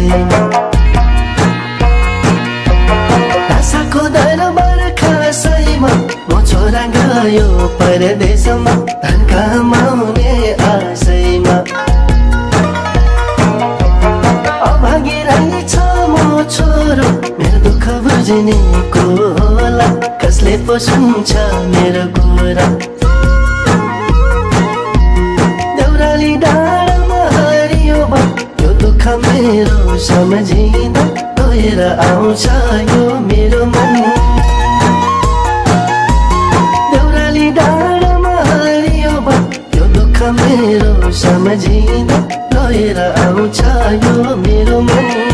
आशैमा आशाको दरबार खासैमा म छोरा गयो परदेशमा धन कमाउने आशैमा अभागी रहेछ म छोरो मेरो दुःख बुझ्ने को होला कसले पो सुन्छ मेरो कुरा देउराली डाँडामा हरियो बा यो दुःख मेरो सम्झिँदा गएर आउँछ यो मेरो मन देउराली डाँडामा हरियो बा यो दुःख मेरो सम्झिँदा गएर आउँछ यो मेरो मन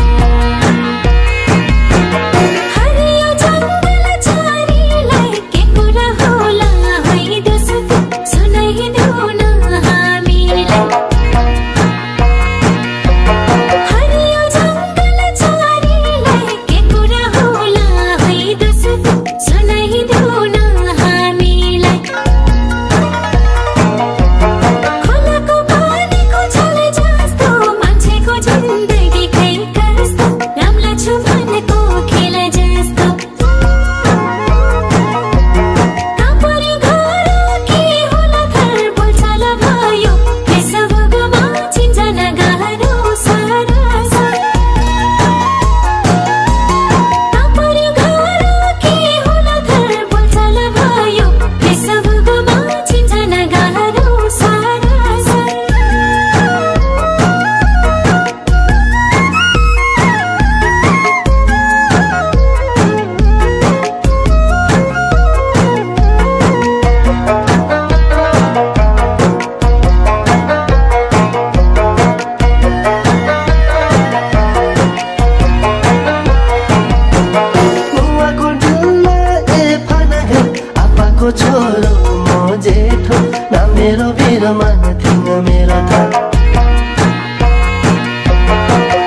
छोरो म जेठो न मेरो भिरमान थिङ मेरो थाल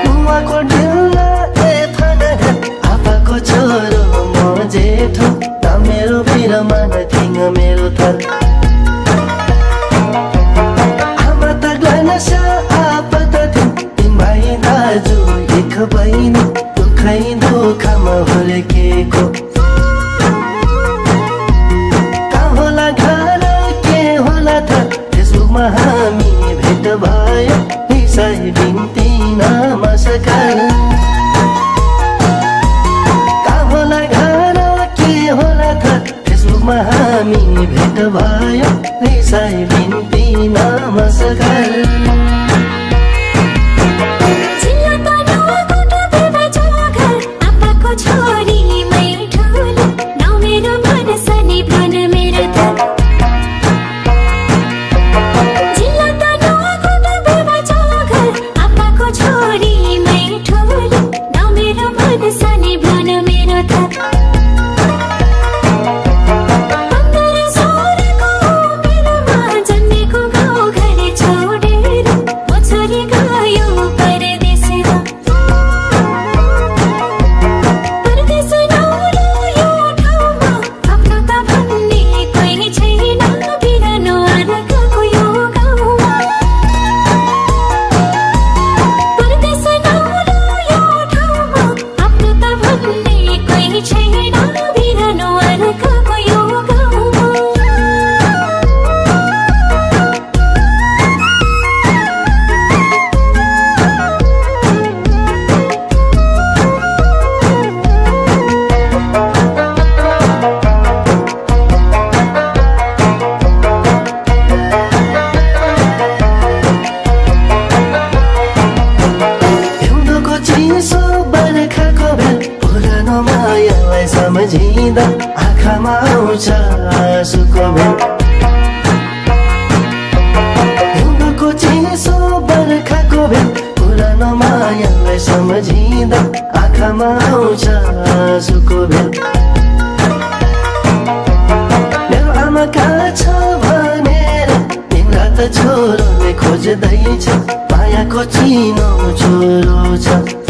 बुवाको ढिल्ला ए फनाघाट आपाको छोरो म जेठो न मेरो भिरमान थिङ मेरो थाल आमा त ग्लानसा आपा त थिङ तिन भाइ दाजु एक बहिनी दुखै दुःखमा हुर्केको फेसबुकमा हामी भेट भयो हिसाइ बिन्ती नमस्कार कहाँ होला घर के होला त फेसबुकमा हामी भेट भयो हिसाइ बिन्ती नमस्कार सम्झिँदा आँखामा आउँछ आँसुको भेल हिउँदको चिसो बर्खाको भेल पुरानो मायालाई सम्झिँदा आँखामा आउँछ आँसुको भेल मेरो आमा कहाँ छ भनेर दिनरात छोरोले खोज्दैछ मायाको चिनो छोरो छ